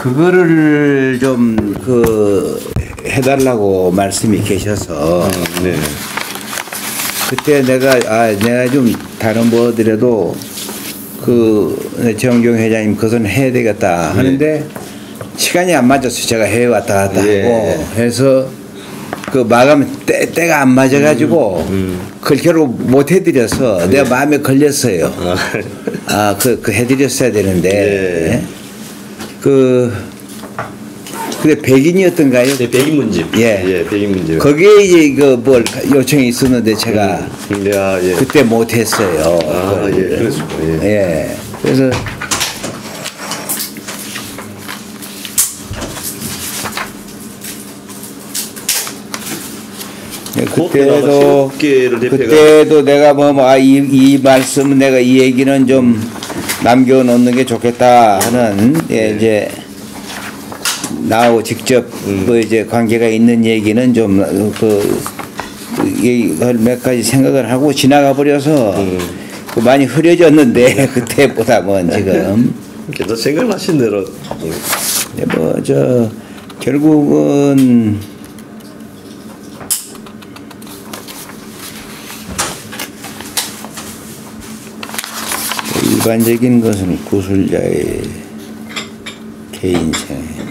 그거를 좀 해달라고 말씀이 계셔서 네. 그때 내가 좀 다른 뭐더라도 정경 회장님 그것은 해야 되겠다 하는데 시간이 안 맞아서 제가 해외 왔다 갔다 하고 해서 마감 때가 안 맞아가지고 그걸 결국 못 해드려서 내가 마음에 걸렸어요. 해드렸어야 되는데 그게 백인이었던가요? 네, 백인 문집. 예, 백인 문집. 거기에 이제 요청이 있었는데 제가 그때 못했어요. 그랬습니다. 예. 그래서 그때도 내가 이 말씀 내가 이 얘기는 좀 남겨놓는 게 좋겠다 하는 이제 나하고 직접 이제 관계가 있는 얘기는 좀 몇 가지 생각을 하고 지나가 버려서 많이 흐려졌는데 그때보다는 지금 계속 생각하신 대로 결국은 일반적인 것은 구술자의 개인생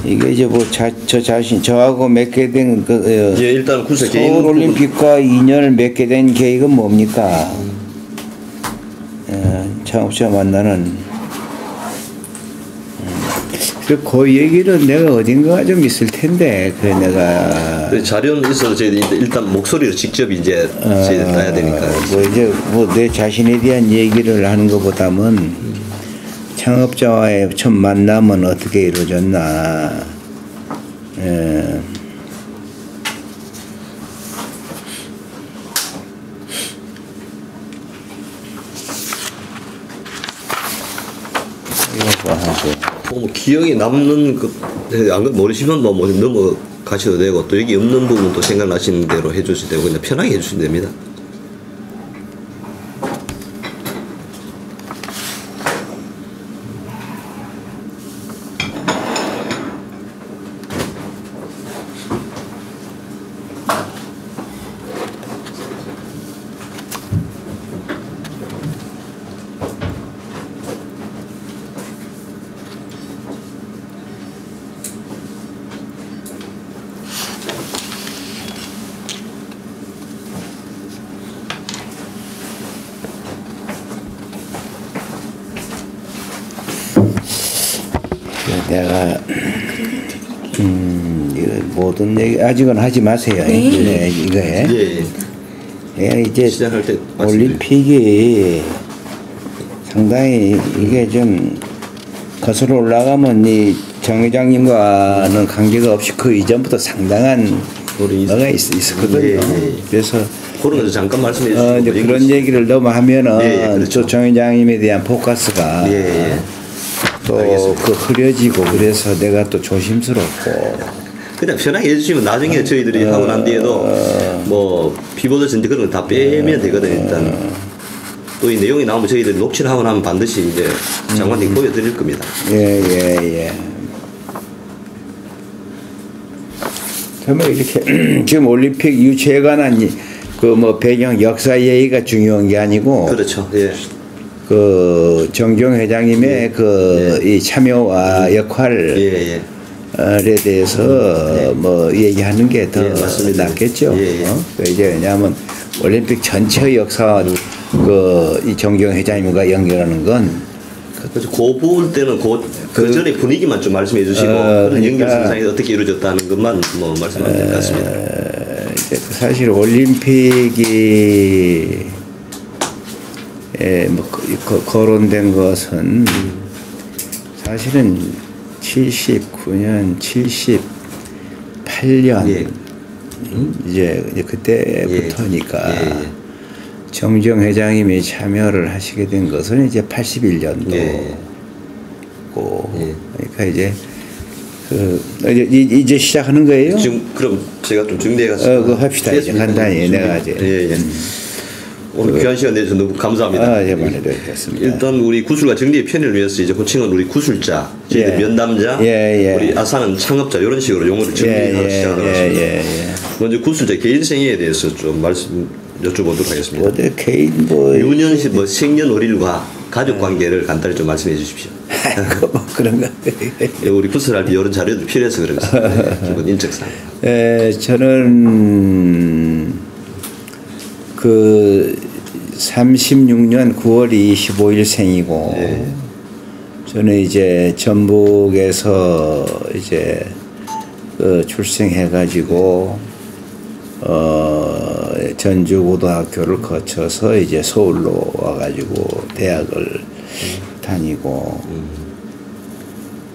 이게 이제 저 자신 저하고 맺게 된 일단 서울 올림픽과 인연을 맺게 된 계획은 뭡니까? 창업자 만나는 그 얘기는 내가 어딘가 좀 있을 텐데 내가 자료는 있어도 저희들이 일단 목소리로 직접 이제 저희들 따야 되니까 내 자신에 대한 얘기를 하는 것보다는 창업자와의 첫 만남은 어떻게 이루어졌나. 기억에 남는 안 모르시면 넘어가셔도 되고 또 여기 없는 부분도 생각나시는 대로 해주실 되고 그냥 편하게 해주시면 됩니다. 내가 모든 얘기 아직은 하지 마세요. 네, 이거에. 이제 시작할 때 올림픽이 상당히 이게 좀 거슬러 올라가면 이 정 회장님과는 관계가 없이 그 이전부터 상당한 뭐가 있었거든요. 그래서 그런 거 잠깐 말씀해 주시고 그런 얘기를 너무 하면은 그렇죠. 정 회장님에 대한 포커스가 또 흐려지고 그래서 내가 또 조심스럽고 그냥 편하게 해주시면 나중에 저희들이 하고 난 뒤에도 비보드 전제 그런 거 다 빼면 되거든요. 일단 또 이 내용이 나오면 저희들이 녹취를 하고 나면 반드시 이제 장관님 보여드릴 겁니다. 정말 이렇게 지금 올림픽 유치에 관한 배경 역사 얘기가 중요한 게 아니고 그렇죠. 정경 회장님의 이 참여와 역할에 대해서 얘기하는 게 더 낫겠죠. 이제 왜냐하면 올림픽 전체 역사 이 정경 회장님과 연결하는 건 그래서 그 부분 때는 그 전에 분위기만 좀 말씀해 주시고 그런 연결선상이 어떻게 이루어졌다는 것만 말씀하면 될 것 같습니다. 사실 올림픽이 거론된 것은 사실은 79년, 78년 이제 그때부터니까 정경 회장님이 참여를 하시게 된 것은 이제 81년도고 그러니까 이제 시작하는 거예요? 지금 그럼 제가 좀 정리해가지고 합시다. 이제 간단히 내가 이제 오늘 귀한 시간 내주셔서 너무 감사합니다. 예, 많이 되겠습니다. 일단 우리 구술과 정리의 편의를 위해서 이제 호칭은 우리 구술자, 저희들 면담자, 우리 아사는 창업자 이런 식으로 용어를 정리하고 시작을 하겠습니다. 먼저 구술자 개인 생애에 대해서 좀 말씀 여쭤보도록 하겠습니다. 개인 유년시 생년월일과 가족 관계를 간단히 좀 말씀해 주십시오. 그런가? 우리 구술할 때 이런 자료도 필요해서 그렇습니다. 기본 인적상. 저는 그 36년 9월 25일 생이고 저는 이제 전북에서 이제 출생해가지고 전주고등학교를 거쳐서 이제 서울로 와가지고 대학을 다니고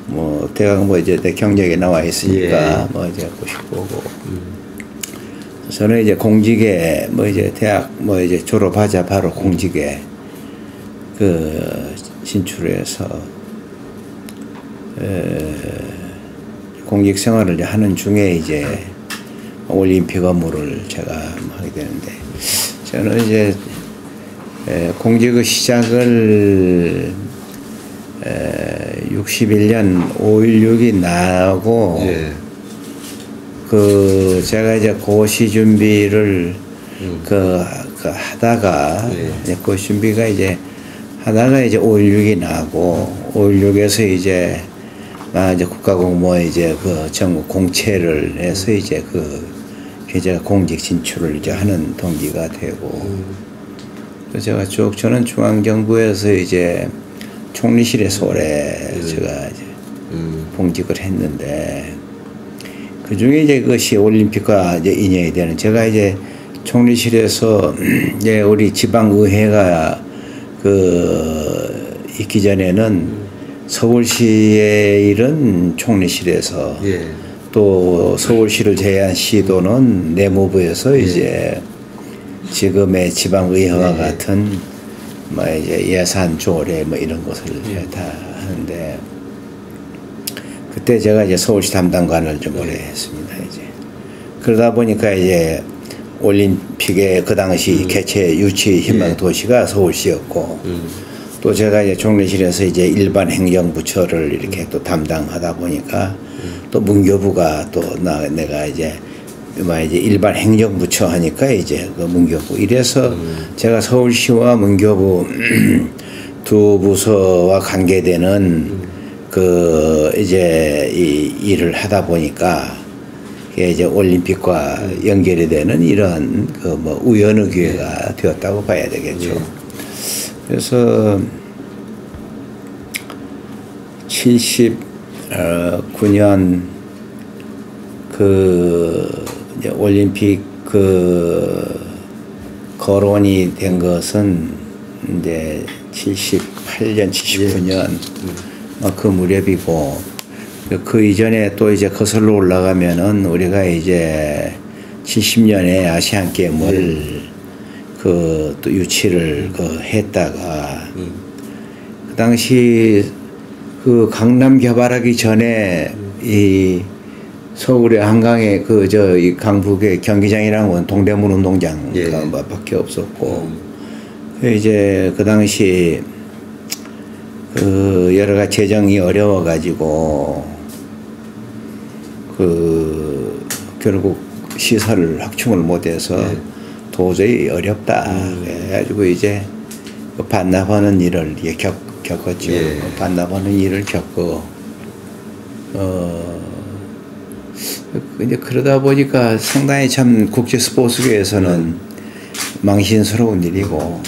뭐 대학 뭐 이제 내 경력에 나와 있으니까 뭐 이제 보고 저는 이제 공직에 뭐 이제 대학 뭐 이제 졸업하자 바로 공직에 진출해서 공직 생활을 이제 하는 중에 이제 올림픽 업무를 제가 하게 되는데 저는 이제 공직의 시작을 61년 5.16이 나고 제가 이제 고시 준비를 하다가 고시 준비가 이제 하다가 이제 5.16이 나고 5.16에서 이제 국가공무원 이제 전국 공채를 해서 이제 제가 공직 진출을 이제 하는 동기가 되고 제가 쭉 저는 중앙정부에서 이제 총리실에서 오래 제가 이제 공직을 했는데 그 중에 이제 그것이 올림픽과 이제 인연이 되는 제가 이제 총리실에서 이제 우리 지방의회가 있기 전에는 서울시의 일은 총리실에서 또 서울시를 제외한 시도는 내무부에서 이제 지금의 지방의회와 같은 뭐 이제 예산 조례 뭐 이런 것을 다 하는데 그때 제가 이제 서울시 담당관을 좀 오래 했습니다. 이제 그러다 보니까 이제 올림픽의 그 당시 개최 유치 희망 도시가 서울시였고 또 제가 이제 총리실에서 이제 일반 행정부처를 이렇게 또 담당하다 보니까 또 문교부가 또 내가 이제 일반 행정부처 하니까 이제 문교부 이래서 제가 서울시와 문교부 두 부서와 관계되는 이제 이 일을 하다 보니까 이제 올림픽과 연결이 되는 이런 우연의 기회가 되었다고 봐야 되겠죠. 그래서 79년 이제 올림픽 거론이 된 것은 이제 78년, 79년 그 무렵이고 그 이전에 또 이제 거슬러 올라가면은 우리가 이제 70년에 아시안 게임을 또 유치를 했다가 그 당시 강남 개발하기 전에 이 서울의 한강에 이 강북의 경기장이라는 건 동대문 운동장 밖에 없었고 이제 그 당시 여러 가지 재정이 어려워 가지고 결국 시설을 확충을 못해서 도저히 어렵다 해가지고 이제 반납하는 일을 겪었죠. 반납하는 일을 겪고 이제 그러다 보니까 상당히 참 국제 스포츠계에서는 망신스러운 일이고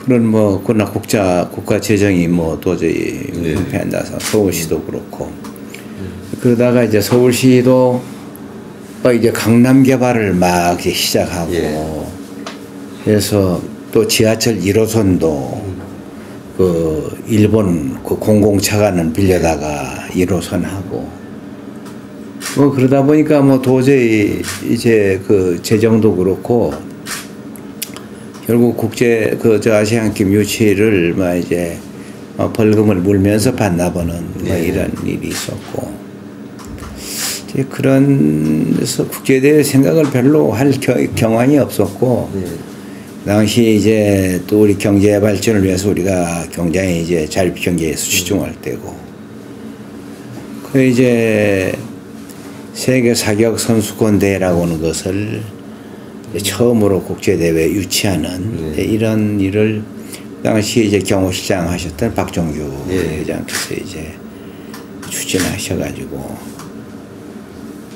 그런 그러나 국가 재정이 도저히 불편해서 서울시도 그렇고 그러다가 이제 서울시도 이제 강남 개발을 막 이제 시작하고 해서 또 지하철 1호선도 일본 공공차관을 빌려다가 1호선 하고 그러다 보니까 도저히 이제 재정도 그렇고 결국 국제 저 아시안 게임 유치를 이제 벌금을 물면서 반납하는 이런 일이 있었고 이제 그런 데서 국제대회 생각을 별로 할 경황이 없었고 당시 이제 또 우리 경제 발전을 위해서 우리가 굉장히 이제 자립 경제에 수치중할 때고, 그 이제 세계 사격 선수권 대회라고 하는 것을 처음으로 국제 대회에 유치하는 이런 일을 당시 이제 경호실장 하셨던 박종규 회장께서 이제 추진하셔가지고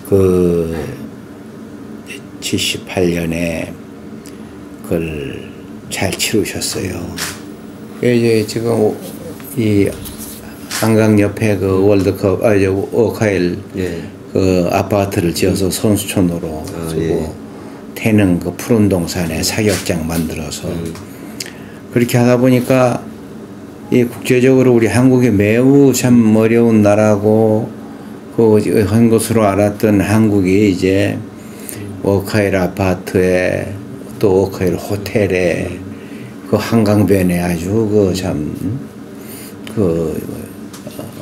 그 78년에 그걸 잘 치르셨어요. 이제 지금 이 한강 옆에 그 월드컵 이제 오카일 그 아파트를 지어서 선수촌으로 쓰고 태릉 그 푸른 동산에 사격장 만들어서 그렇게 하다 보니까 이 국제적으로 우리 한국이 매우 참 어려운 나라고 그 한 것으로 알았던 한국이 이제 오카일 아파트에 또 오카일 호텔에 그 한강변에 아주 그 참 그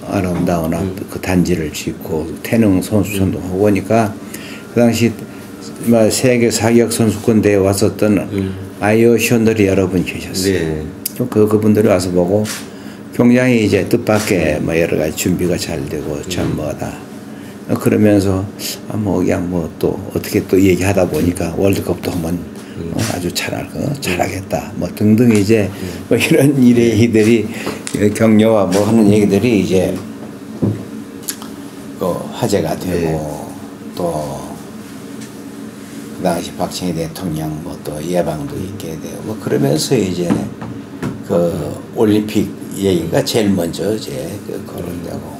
아름다운 그 단지를 짓고 태릉 선수촌도 하고 보니까 그 당시 세계 사격 선수권 대회 왔었던 아이오션들이 여러 분 계셨어요. 그분들이 와서 보고 굉장히 이제 뜻밖의 뭐 여러 가지 준비가 잘 되고 참 뭐다. 그러면서 뭐 그냥 뭐 또 어떻게 또 얘기하다 보니까 월드컵도 한번 아주 잘하겠다. 뭐 등등 이제 뭐 이런 얘기들이 격려와 뭐 하는 얘기들이 이제 그 화제가 되고 또 그 당시 박정희 대통령 뭐 또 예방도 있게 되고 뭐 그러면서 이제 그 올림픽 얘기가 제일 먼저 이제 그 거론되고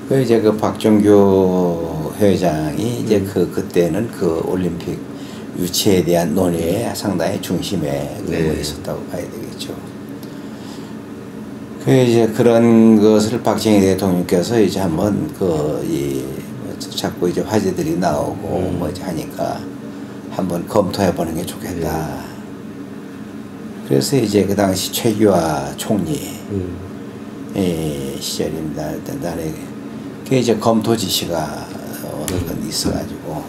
그 이제 그 박종규 회장이 이제 그때는 그 올림픽 유치에 대한 논의에 상당히 중심에 있었다고 봐야 되겠죠. 그 이제 그런 것을 박정희 대통령께서 이제 한번 자꾸 이제 화제들이 나오고 뭐 이제 하니까 한번 검토해 보는 게 좋겠다. 그래서 이제 그 당시 최규하 총리 시절입니다. 날에 그 이제 검토 지시가 있어가지고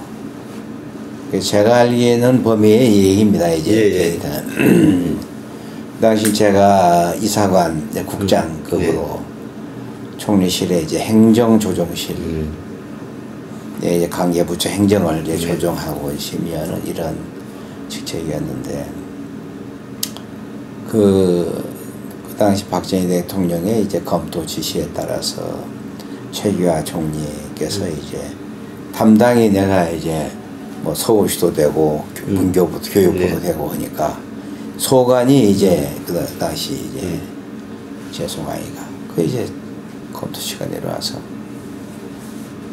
제가 알기에는 범위의 얘기입니다. 이제 그 당시 제가 이사관 국장급으로 총리실에 이제 행정조정실 이제 관계부처 행정을 이제 조정하고 있으면 이런 직책이었는데 그 당시 박정희 대통령의 이제 검토 지시에 따라서 최규하 총리께서 이제 담당이 내가 이제 뭐 서울시도 되고 문교부도 교육부도 되고 하니까 소관이 이제 그 당시 이제 재송아이가 그 이제 검토시가 내려와서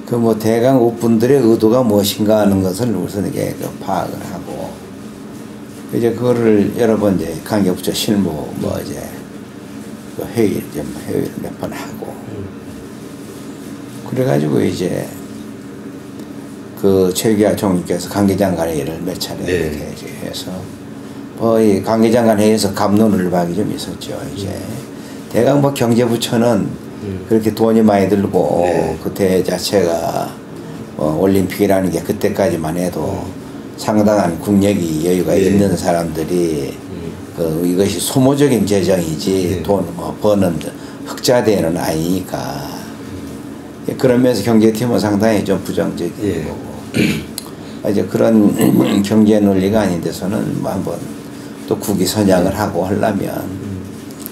그 뭐 대강 분들의 의도가 무엇인가 하는 것을 우선 이게 파악을 하고 이제 그거를 여러 번 이제 관계부처 실무 뭐 이제 회의를 몇 번 하고 그래가지고 이제 그 최규하 총리께서 관계장관 회의를 몇 차례 이렇게 해서 뭐 이 관계장관 회의에서 갑론을박이 좀 있었죠. 이제 대강 뭐 경제부처는 그렇게 돈이 많이 들고 그 대회 자체가 올림픽이라는 게 그때까지만 해도 상당한 국력이 여유가 있는 사람들이 이것이 소모적인 재정이지 돈 뭐 버는 흑자대는 아니니까 그러면서 경제팀은 상당히 좀 부정적인 거고 이제 그런 경제 논리가 아닌 데서는 뭐 한번 또 국위 선양을 하고 하려면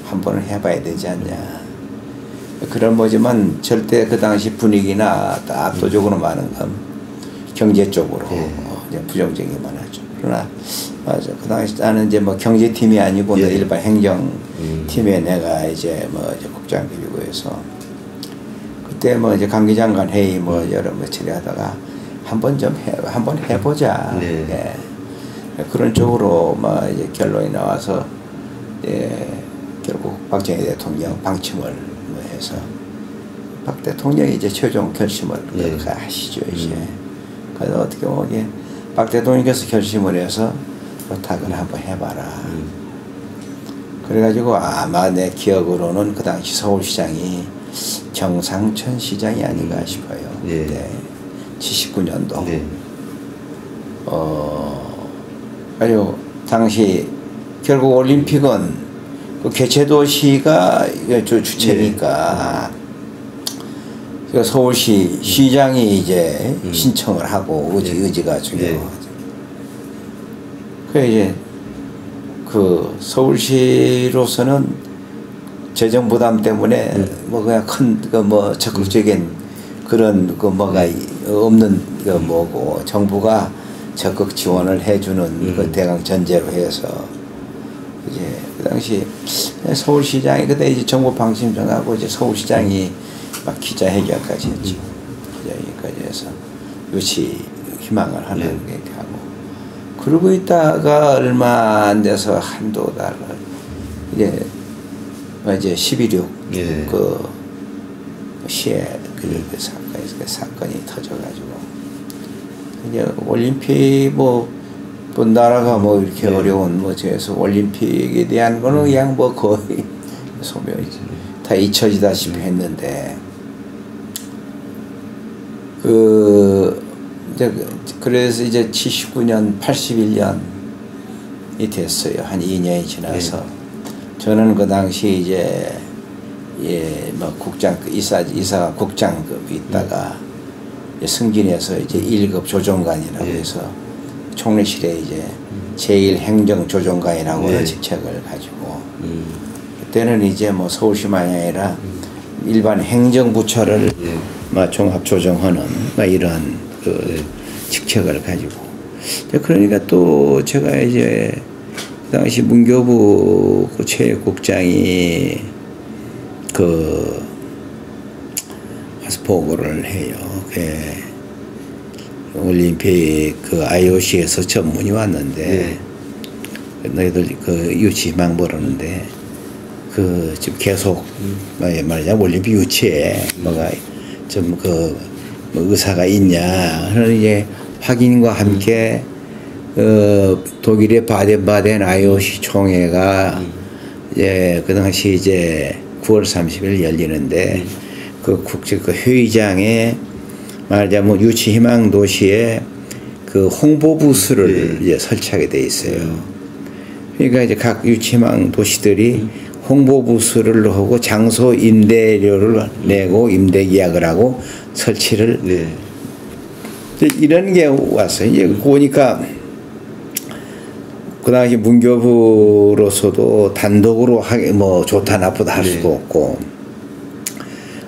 한 번은 해봐야 되지 않냐. 그런 거지만 절대 그 당시 분위기나 압도적으로 많은 건 경제 쪽으로 부정적이게 많았죠. 그러나 맞아. 그 당시 나는 이제 뭐 경제팀이 아니고 일반 행정팀에 내가 이제 뭐 이제 국장급이고 해서 그때 뭐 이제 관계장관 회의 뭐 여러 며칠 하다가 한번 해보자. 그런 쪽으로 뭐 이제 결론이 나와서 결국 박정희 대통령 방침을 해서 박 대통령이 이제 최종 결심을 그렇게 하시죠. 이제 그래서 어떻게 보면 박 대통령께서 결심을 해서 부탁을 한번 해봐라. 그래가지고 아마 내 기억으로는 그 당시 서울시장이 정상천 시장이 아닌가 싶어요. 네. 79년도. 아주 당시 결국 올림픽은 그 개최도시가 주체니까 서울시 시장이 이제 신청을 하고 의지가 중요하죠. 그 이제 그 서울시로서는 재정 부담 때문에 뭐 그냥 큰 그 뭐 적극적인 그런 그 뭐가 없는 그 뭐고 정부가 적극 지원을 해주는 그 대강 전제로 해서 이제 그 당시 서울시장이 그때 이제 정부 방침 정하고 이제 서울시장이 막 기자회견까지 했죠. 기자회견까지 해서 유치 희망을 하는 게 하고 그러고 있다가 얼마 안 돼서 한두 달을 이제 11.6 그 시에 그 사건이 터져가지고 이제 올림픽 뭐 나라가 뭐 이렇게 어려운 뭐 저에서 올림픽에 대한 거는 그냥 뭐 거의 소멸이지 다 잊혀지다시피 했는데 그래서 이제 79년 81년이 됐어요. 한 2년이 지나서 저는 그 당시 이제 뭐 국장 이사 국장급이 있다가 승진해서 이제 1급 조정관이라고 해서 총리실에 이제 제1행정조정관이라고 하는 직책을 가지고 그때는 이제 뭐 서울시만이 아니라 일반 행정부처를 뭐 종합조정하는 뭐 이런 그 직책을 가지고 그러니까 또 제가 이제 그 당시 문교부 그 체육국장이 와서 보고를 해요. 올림픽 그 IOC에서 전문이 왔는데 너희들 그 유치 희망 모르는데 지금 계속 말하자면 올림픽 유치에 뭐가 좀 뭐 의사가 있냐 하는 이제 확인과 함께 독일의 바덴바덴 IOC 총회가 이제 그 당시 이제 9월 30일 열리는데 그 회의장에 말하자면 유치 희망 도시에 그 홍보 부스를 이제 설치하게 돼 있어요. 그러니까 이제 각 유치 희망 도시들이 홍보 부스를 하고 장소 임대료를 내고 임대 계약을 하고 설치를 이런 게 왔어요. 이제 보니까 그 당시 문교부로서도 단독으로 뭐 좋다 나쁘다 할 수도 없고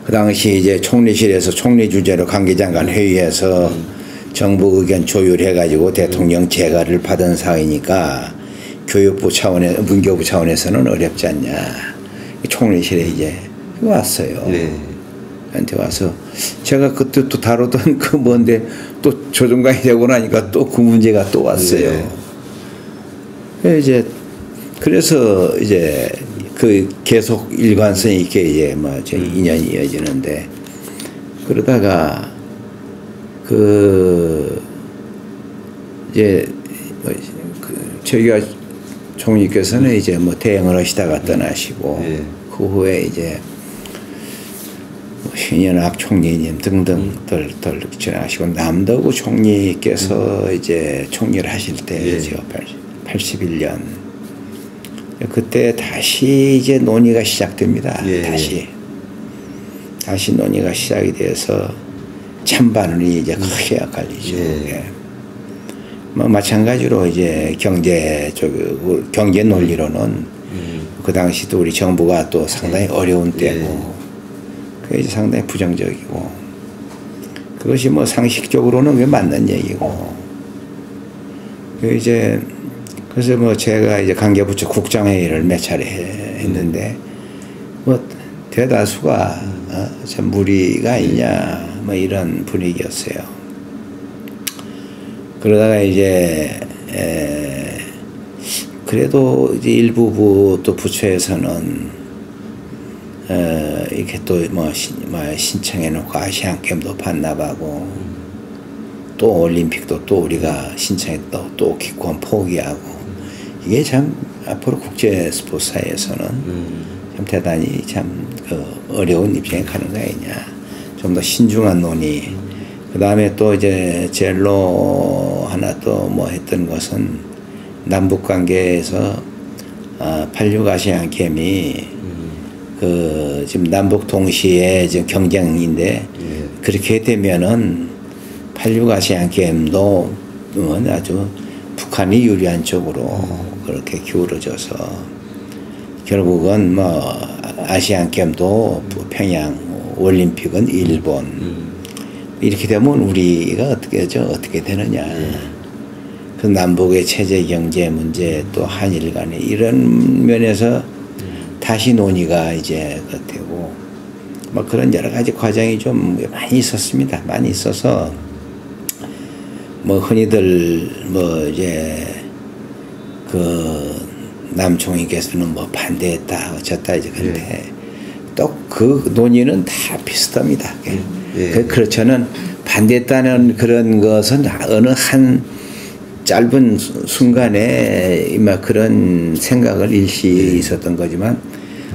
그 당시 이제 총리실에서 총리 주재로 관계장관 회의에서 정부 의견 조율해가지고 대통령 재가를 받은 사회니까 교육부 차원에 문교부 차원에서는 어렵지 않냐. 총리실에 이제 왔어요. 한테 와서 제가 그때 또 다루던 그 뭔데 또 조정관이 되고 나니까 또 그 문제가 또 왔어요. 그래서 이제 그 계속 일관성 있게 이제 뭐 인연이 이어지는데 그러다가 이제 저희가 총리께서는 이제 뭐 대행을 하시다가 떠나시고 그 후에 이제 신현학 총리님 등등들 지나시고 남덕우 총리께서 이제 총리를 하실 때 제가 81년 그때 다시 이제 논의가 시작됩니다. 다시 논의가 시작이 돼서 찬반이 이제 크게 엇갈리죠. 뭐 마찬가지로 이제 경제 논리로는 그 당시도 우리 정부가 또 상당히 어려운 때고 그게 이제 상당히 부정적이고 그것이 뭐 상식적으로는 그게 맞는 얘기고 그래서 뭐 제가 이제 관계부처 국장회의를 몇 차례 했는데 뭐 대다수가 참 무리가 있냐 뭐 이런 분위기였어요. 그러다가 이제 그래도 이제 일부 또 부처에서는 이렇게 또 뭐 신청해놓고 아시안 게임도 반납하고 또 올림픽도 또 우리가 신청했다 또 기권 포기하고 이게 참 앞으로 국제 스포츠사에서는 참 대단히 참 어려운 입장에 가는 거 아니냐. 좀 더 신중한 논의. 그 다음에 또 이제 제일로 하나 또 뭐 했던 것은 남북 관계에서 86 아시안 게임이 그 지금 남북 동시에 지금 경쟁인데 그렇게 되면은 86 아시안 게임도 아주 북한이 유리한 쪽으로 그렇게 기울어져서 결국은 뭐 아시안 게임도 평양, 올림픽은 일본 이렇게 되면 우리가 어떻게 되느냐. 그 남북의 체제 경제 문제 또 한일 간의 이런 면에서 다시 논의가 이제 되고 뭐 그런 여러 가지 과정이 좀 많이 있었습니다. 많이 있어서 뭐 흔히들 뭐 이제 그 남총이께서는 뭐 반대했다 어쨌다 이제 근데 또 그 논의는 다 비슷합니다. 그렇지는 반대했다는 그런 것은 어느 한 짧은 순간에 막 그런 생각을 일시 있었던 거지만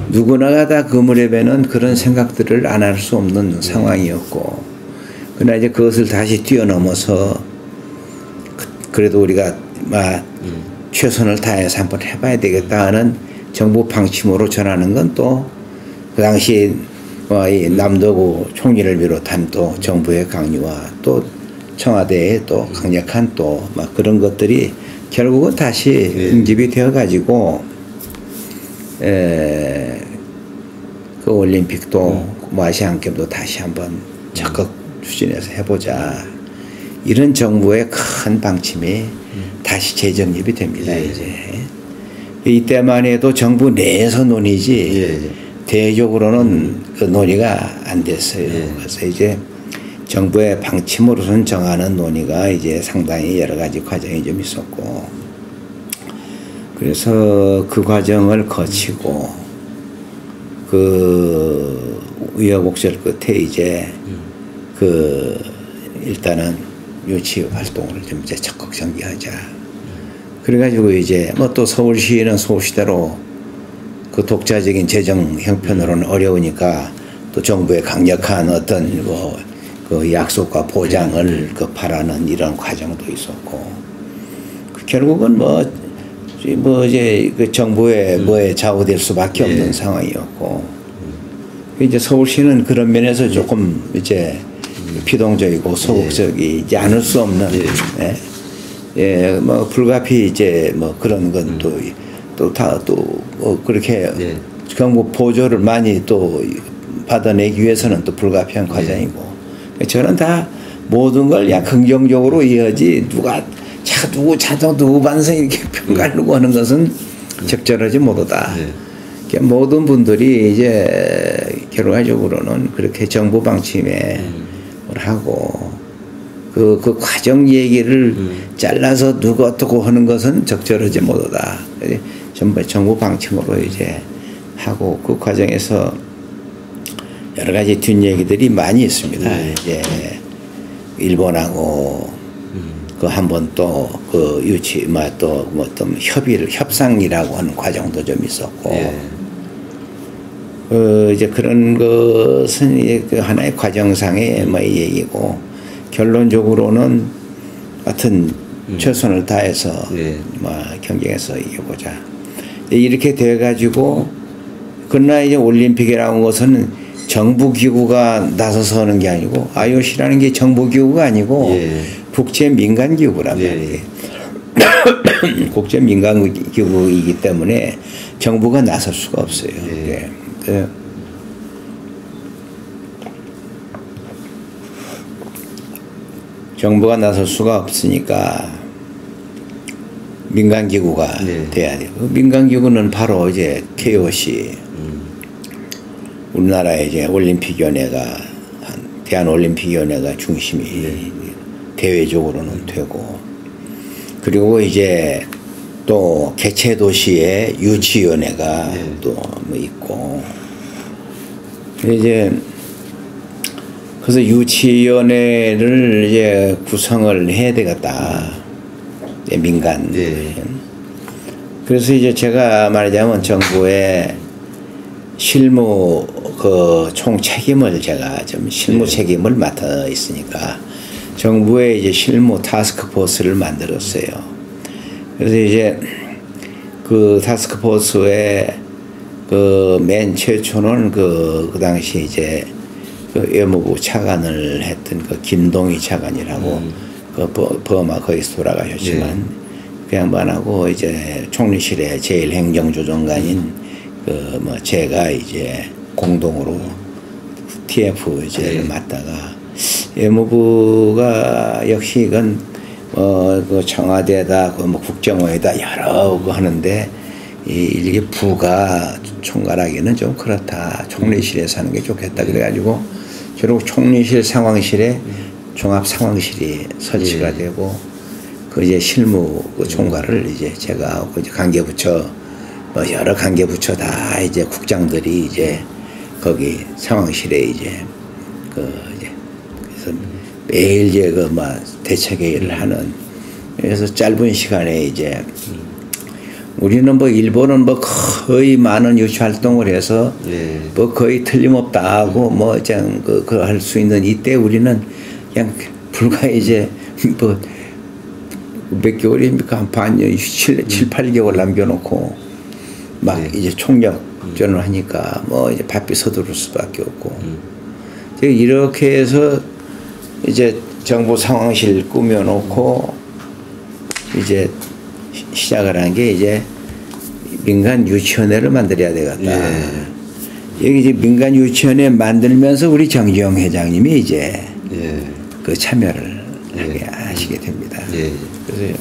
누구나가 다 그 무렵에는 그런 생각들을 안 할 수 없는 상황이었고 그러나 이제 그것을 다시 뛰어넘어서 그래도 우리가 막 최선을 다해서 한번 해봐야 되겠다 하는 정부 방침으로 전하는 건 또 그 당시 이 남도구 총리를 비롯한 또 정부의 강요와 또 청와대의 또 강력한 또 막 그런 것들이 결국은 다시 응집이 되어 가지고 그 올림픽도 뭐 아시안 게임도 다시 한번 적극 추진해서 해보자 이런 정부의 큰 방침이 다시 재정립이 됩니다. 이제 이때만 해도 정부 내에서 논의지 대외적으로는 그 논의가 안 됐어요. 그래서 이제 정부의 방침으로선 정하는 논의가 이제 상당히 여러 가지 과정이 좀 있었고 그래서 그 과정을 거치고 그 우여곡절 끝에 이제 그 일단은 유치 활동을 좀 이제 적극 전개하자. 그래가지고 이제 뭐 또 서울시는 서울시대로 그 독자적인 재정 형편으로는 어려우니까 또 정부의 강력한 어떤 뭐 그 약속과 보장을 그 바라는 이런 과정도 있었고 결국은 뭐 이제 그 정부의 뭐에 좌우될 수밖에 없는 상황이었고 이제 서울시는 그런 면에서 조금 이제 피동적이고 소극적이지 않을 수 없는 뭐 불가피 이제 뭐 그런 건 또 다 또 뭐 그렇게 정부 보조를 많이 또 받아내기 위해서는 또 불가피한 과정이고 저는 다 모든 걸 야 긍정적으로 이어지 누구 반성 이렇게 평가하려고 하는 것은 적절하지 못하다. 모든 분들이 이제 결과적으로는 그렇게 정부 방침에 하고 그 과정 얘기를 잘라서 누구 어떻고 하는 것은 적절하지 못하다. 전부 정부 방침으로 이제 하고 그 과정에서 여러 가지 뒷얘기들이 많이 있습니다. 이제 일본하고 그 한 번 또 그 유치 또 뭐 어떤 협상이라고 하는 과정도 좀 있었고 이제 그런 것은 이제 그 하나의 과정상의 뭐 얘기고 결론적으로는 하여튼 최선을 다해서 뭐 경쟁해서 이겨보자 이렇게 돼 가지고 그러나 이제 올림픽이라는 것은 정부기구가 나서서 하는 게 아니고 IOC라는 게 정부기구가 아니고 국제민간기구란 말이에요. 국제민간기구이기 때문에 정부가 나설 수가 없어요. 정부가 나설 수가 없으니까 민간기구가 돼야 돼요. 민간기구는 바로 이제 KOC 우리나라의 이제 올림픽위원회가 대한올림픽위원회가 중심이 대외적으로는 되고 그리고 이제 또 개최도시의 유치위원회가 또 뭐 있고 이제 그래서 유치위원회를 이제 구성을 해야 되겠다. 민간. 그래서 이제 제가 말하자면 정부의 실무 그 총 책임을 제가 좀 실무 책임을 맡아 있으니까 정부의 이제 실무 타스크포스를 만들었어요. 그래서 이제 그 그 타스크포스의 그 맨 최초는 그 당시 이제 그 외무부 차관을 했던 그 김동희 차관이라고 그 버마 거기서 돌아가셨지만 그 양반하고 이제 총리실의 제일 행정조정관인 그 뭐 제가 이제 공동으로 TF 이제 맡다가 외무부가 역시 이건 그 청와대다 그 뭐 국정원이다 여러 거 하는데 이게 부가 총괄하기는 좀 그렇다. 총리실에서 하는 게 좋겠다. 그래가지고 결국 총리실 상황실에 종합 상황실이 설치가 되고 그 이제 실무 그 총괄을 이제 제가 하고 이제 관계부처 뭐 여러 관계부처 다 이제 국장들이 이제 거기 상황실에 이제 그 이제 그래서 매일 이제 그 뭐 대책회의를 하는 그래서 짧은 시간에 이제 우리는 뭐 일본은 뭐 거의 많은 유치 활동을 해서 뭐 거의 틀림없다 하고 뭐 그냥 그 할 수 있는 이때 우리는 그냥 불과 이제 뭐 몇 개월입니까 한 반년 7, 8개월 남겨놓고 막 이제 총력전을 하니까 뭐 이제 바삐 서두를 수밖에 없고 이렇게 해서 이제 정부 상황실 꾸며놓고 이제 시작을 한 게 이제 민간 유치원회를 만들어야 되겠다. 여기 이제 민간 유치원회 만들면서 우리 정지영 회장님이 이제 그 참여를 하게 하시게 됩니다. 그래서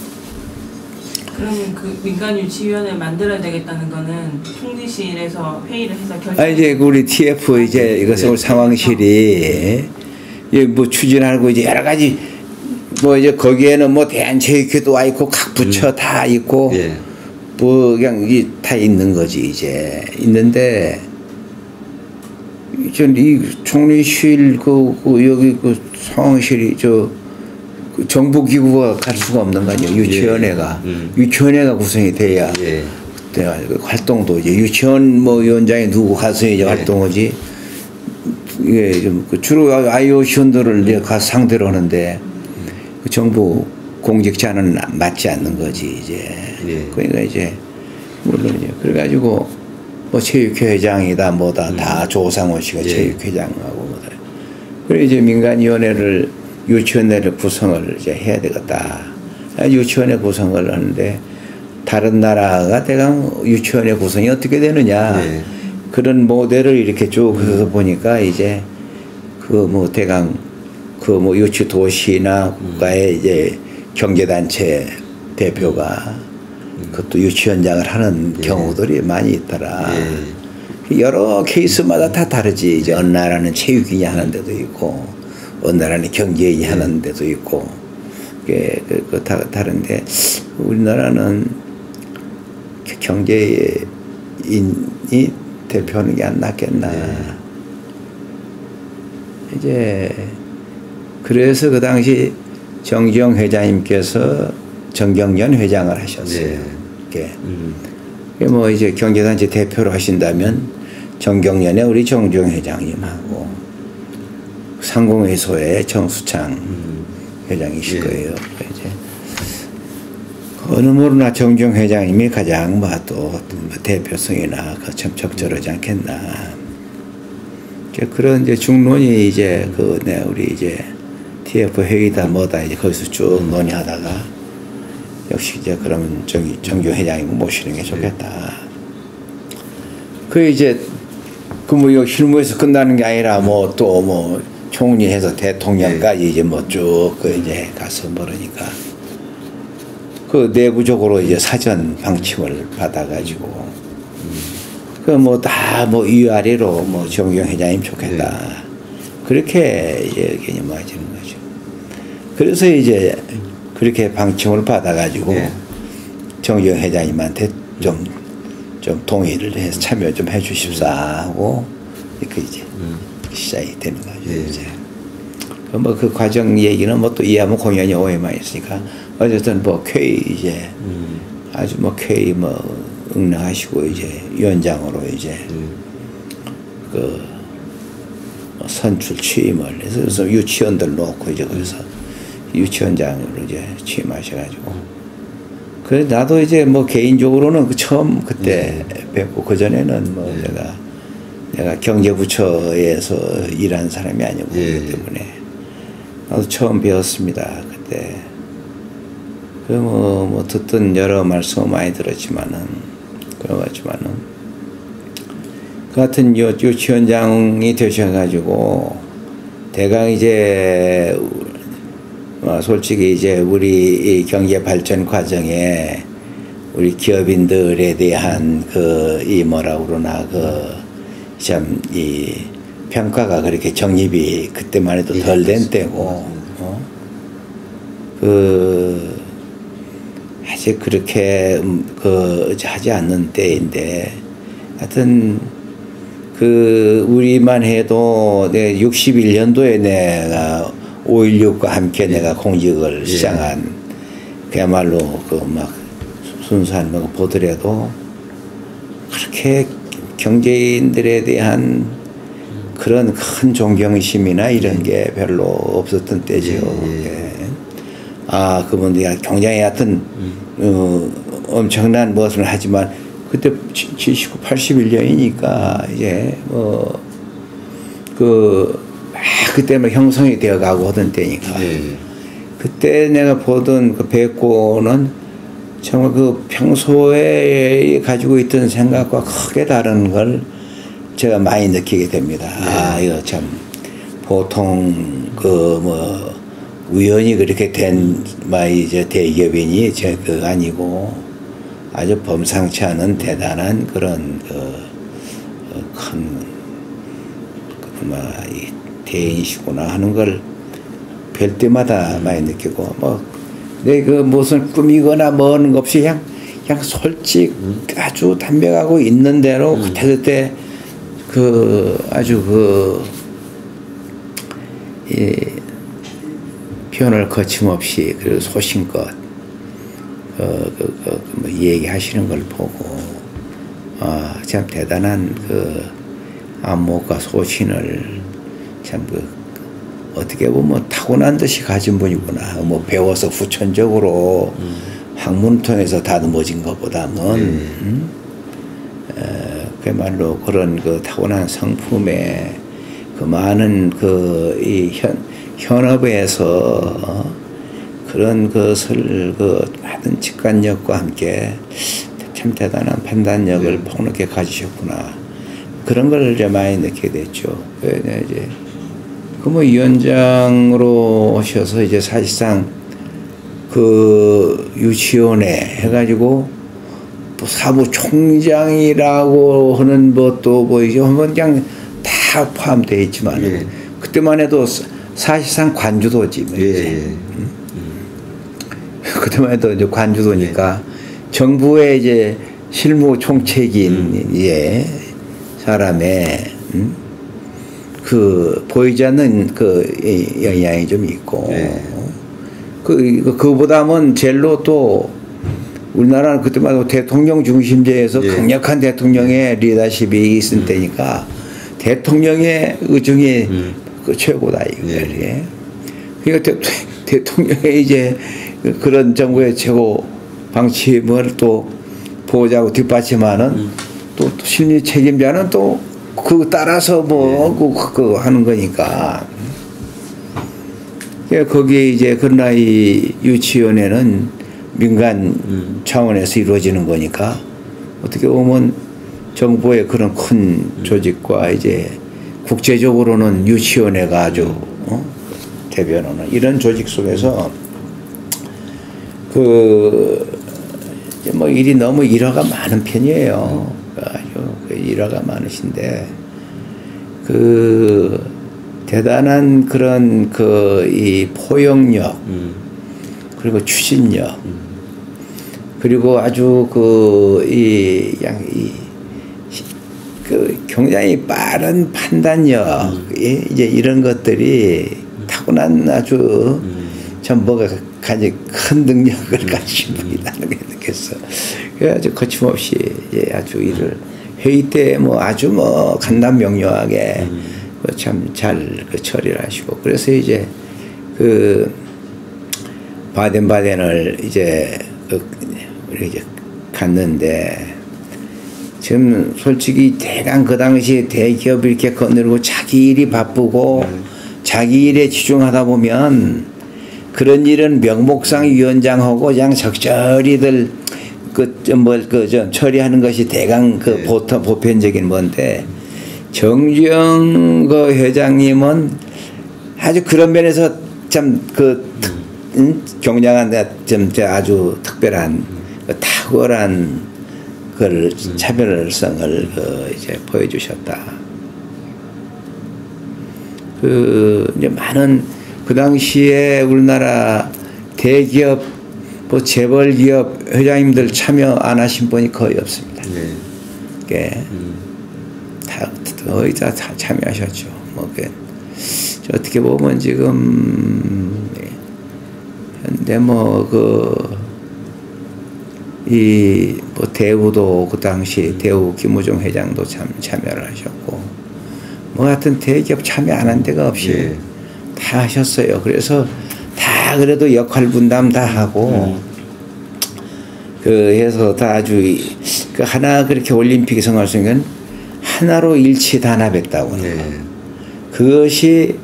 그러면 그 민간 유치위원회 만들어야 되겠다는 거는 총리실에서 회의를 해서 결정. 이제 우리 TF 이제 이것을 상황실이 뭐 추진하고 이제 여러 가지 뭐 이제 거기에는 뭐 대한체육회도 와 있고 각 부처 다 있고 뭐 그냥 다 있는 거지 이제 있는데 전 이 총리실 그 여기 그 상황실이 그 정부 기구가 갈 수가 없는 거 아니에요. 유치원회가 유치원회가 구성이 돼야 그때 활동도 이제 유치원 뭐 위원장이 누구 가서 이제 활동하지 이게 좀 주로 IOC원들을 이제 가서 상대로 하는데 그 정부 공직자는 맞지 않는 거지 이제 그러니까 이제 물론 이제 그래가지고 뭐 체육회장이다 뭐다 다 조상호 씨가 체육회장하고 뭐다 그래 이제 민간위원회를 유치원회를 구성을 이제 해야 되겠다. 유치원회 구성을 하는데 다른 나라가 대강 유치원회 구성이 어떻게 되느냐 그런 모델을 이렇게 쭉 해서 보니까 이제 그 뭐 대강 그 뭐 유치 도시나 국가의 이제 경제단체 대표가 그것도 유치원장을 하는 경우들이 많이 있더라. 여러 케이스마다 다 다르지. 이제 어느 나라는 체육인이 하는 데도 있고, 어느 나라는 경제인이 하는 데도 있고, 그 다 다른데 우리나라는 경제인이 대표하는 게 안 낫겠나. 이제 그래서 그 당시 정지영 회장님께서 정경련 회장을 하셨어요. 뭐 이제 경제단체 대표로 하신다면 정경련에 우리 정지영 회장님하고 상공회소의 정수창 회장이실 거예요. 이제 어느 모르나 정지영 회장님이 가장 또 대표성이나 참 적절하지 않겠나. 그런 이제 중론이 이제 우리 이제 TF 회의다 뭐다 이제 거기서 쭉 논의하다가 역시 이제 그러면 정규 회장님 모시는 게 좋겠다. 그 이제 그 뭐 실무에서 끝나는 게 아니라 뭐 또 뭐 총리해서 대통령까지 이제 뭐 쭉 그 이제 가서 모르니까 그 내부적으로 이제 사전 방침을 받아가지고 그 뭐 다 뭐 위아래로 뭐 정경 회장님 좋겠다. 그렇게 이제 개념화지는 거죠. 그래서 이제 그렇게 방침을 받아가지고 정경 회장님한테 좀 동의를 해서 참여 좀 해주십사 하고 이렇게 이제 시작이 되는 거죠. 이제 뭐 그 과정 얘기는 뭐 또 이해하면 공연이 오해만 있으니까 어쨌든 뭐 쾌의 이제 아주 뭐 쾌의 뭐 응능하시고 이제 위원장으로 이제 그 선출 취임을 해서 그래서 유치원들 놓고 이제 그래서 유치원장으로 이제 취임하셔가지고 그래 나도 이제 뭐 개인적으로는 처음 그때 뵙고 그 전에는 뭐 내가 경제부처에서 일하는 사람이 아니고 그렇기 때문에 나도 처음 배웠습니다 그때. 그 뭐 듣던 여러 말씀 많이 들었지만은 그래가지고만은 그 같은 유치원장이 되셔가지고 대강 이제 솔직히 이제 우리 이 경제 발전 과정에 우리 기업인들에 대한 이 뭐라 그러나 참 이 평가가 그렇게 정립이 그때만 해도 덜 된 때고 아직 그렇게 하지 않는 때인데 하여튼 우리만 해도 61년도에 내가 5.16과 함께 내가 공직을 시작한 그야말로 막 순수한 거 보더라도 그렇게 경제인들에 대한 그런 큰 존경심이나 이런 게 별로 없었던 때죠. 그분들이 굉장히 하여튼 엄청난 무엇을 하지만 그때 79, 81년이니까 이제 그때 뭐 형성이 되어가고 하던 때니까 그때 내가 보던 배꼽는 정말 평소에 가지고 있던 생각과 크게 다른 걸 제가 많이 느끼게 됩니다. 이거 참 보통 우연히 그렇게 된 이제 대기업인이 아니고 아주 범상치 않은 대단한 그런 큰 대인이시구나 하는 걸 뵐 때마다 많이 느끼고 내 무슨 꾸미거나 뭐는 없이 그냥 솔직 아주 담백하고 있는 대로 그때 아주 표현을 거침없이 그리고 소신껏 얘기하시는 걸 보고 참 대단한 안목과 소신을 참 어떻게 보면 타고난 듯이 가진 분이구나. 뭐 배워서 후천적으로 학문을 통해서 다듬어진 것보다는 그야말로 그런 타고난 성품에 많은 이 현업에서 그런 것을 많은 직관력과 함께 참 대단한 판단력을 폭넓게 가지셨구나. 그런 걸 이제 많이 느끼게 됐죠. 이제 위원장으로 오셔서 이제 사실상 유치원에 해가지고 사무총장이라고 하는 것도 그냥 다 포함되어 있지만 그때만 해도 사실상 관주도지. 그때만 해도 이제 관주도니까 정부의 이제 실무 총책인 사람의 보이지 않는 영향이 좀 있고 그보다는 제일로 또 우리나라는 그때마다 대통령 중심제에서 강력한 대통령의 리더십이 있을 때니까 대통령의 의중이 최고다 이거예요. 그러니까 대통령의 이제 그런 정부의 최고 방침을 또 보호자고 뒷받침하는 또 심리 책임자는 또 따라서 하는 거니까. 거기에 이제 그러나 이 유치원에는 민간 차원에서 이루어지는 거니까 어떻게 보면 정부의 그런 큰 조직과 이제 국제적으로는 유치원회가 아주 대변하는 이런 조직 속에서 일이 너무 일화가 많은 편이에요. 아주 일화가 많으신데 대단한 그런 이 포용력 그리고 추진력 그리고 아주 굉장히 빠른 판단력 이제 이런 것들이 타고난 아주 전부가 가진 큰 능력을 가진 분이라는 게 느꼈어. 그래가지고 거침없이 아주 일을 회의 때 아주 간단명료하게 참 잘 처리를 하시고 그래서 이제 바덴바덴을 이제 이제 갔는데 지금 솔직히 대강 그 당시에 대기업 이렇게 거느리고 자기 일이 바쁘고 자기 일에 집중하다 보면 그런 일은 명목상 위원장하고 그냥 적절히들 좀 처리하는 것이 대강 그 보편적인 건데 정주영 그 회장님은 아주 그런 면에서 참 경량한 좀 아주 특별한 탁월한 그 차별성을 이제 보여주셨다. 이제 많은 그 당시에 우리나라 대기업 재벌 기업 회장님들 참여 안 하신 분이 거의 없습니다. 네. 거의 다 참여하셨죠. 어떻게 보면 지금 현대 대우도 그 당시 대우 김우중 회장도 참여를 하셨고 하여튼 대기업 참여 안 한 데가 없이 다 하셨어요. 그래서 다 그래도 역할 분담 다 하고 해서 다 아주 하나 그렇게 올림픽에 성공할 수 있는 건 하나로 일치단합했다고. 그것이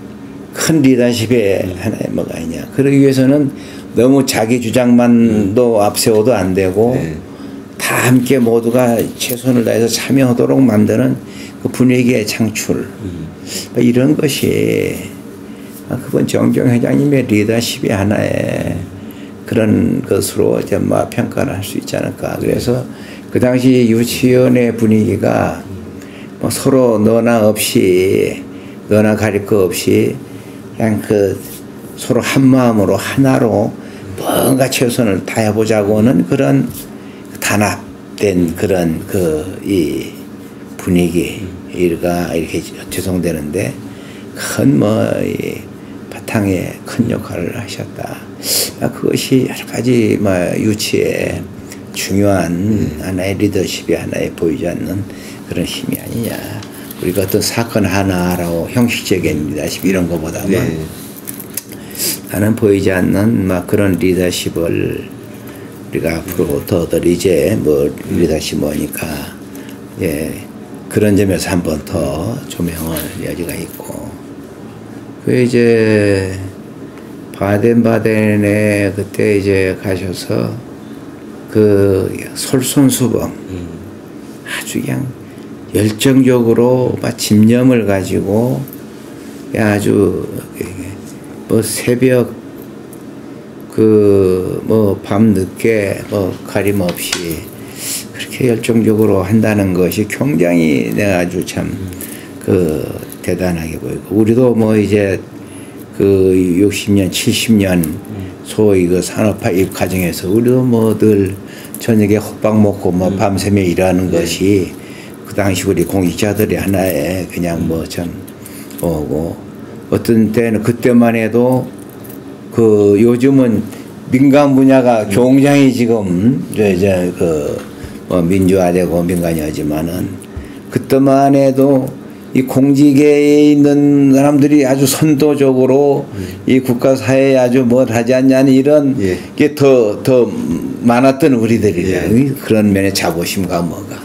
큰 리더십의 하나의 뭐가 있냐. 그러기 위해서는 너무 자기 주장만도 앞세워도 안 되고 다 함께 모두가 최선을 다해서 참여하도록 만드는 그 분위기의 창출 이런 것이 그건 정경 회장님의 리더십의 하나의 그런 것으로 이제 평가를 할 수 있지 않을까. 그래서 그 당시 유치원의 분위기가 서로 너나 없이 너나 가릴 거 없이 그냥 서로 한 마음으로 하나로 뭔가 최선을 다해보자고는 그런 단합된 그런 이 분위기가 이렇게 조성되는데 큰 이 바탕에 큰 역할을 하셨다. 그것이 여러 가지 유치의 중요한 하나의 리더십이 하나의 보이지 않는 그런 힘이 아니냐. 우리가 어떤 사건 하나라고 형식적인 리더십 이런 것보다는 나는 보이지 않는 그런 리더십을 우리가 앞으로 더더 이제 리더십 뭐니까 그런 점에서 한 번 더 조명할 여지가 있고 이제 바덴바덴에 그때 이제 가셔서 솔선수범 아주 그냥 열정적으로 집념을 가지고 아주 새벽 밤 늦게 가림없이 그렇게 열정적으로 한다는 것이 굉장히 내가 아주 참 대단하게 보이고 우리도 이제 60년 70년 소위 산업화 입 과정에서 우리도 늘 저녁에 호박 먹고 밤새며 일하는 것이 그 당시 우리 공직자들이 하나의 그냥 참 오고 어떤 때는 그때만 해도 요즘은 민간 분야가 굉장히 지금 이제 민주화되고 민간이지만은 그때만 해도 이 공직에 있는 사람들이 아주 선도적으로 이 국가 사회에 아주 하지 않냐는 이런 게 더 많았던 우리들이야. 그런 면의 자부심과 뭐가.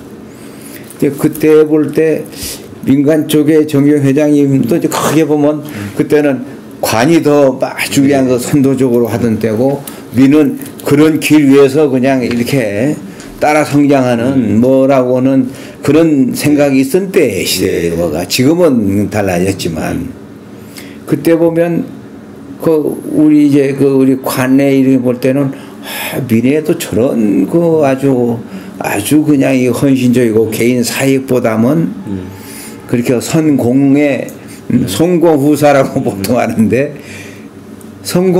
그때 볼 때 민간 쪽에 정경 회장님도 크게 보면 그때는 관이 더 아주 그냥 선도적으로 하던 때고 민은 그런 길 위에서 그냥 이렇게 따라 성장하는 뭐라고는 그런 생각이 있던 때의 시대에 뭐가 지금은 달라졌지만 그때 보면 우리 이제 우리 관내 이름 볼 때는 민에도 저런 아주 그냥 이 헌신적이고 개인 사익보다는 그렇게 선공의 성공후사라고 보통 하는데 성공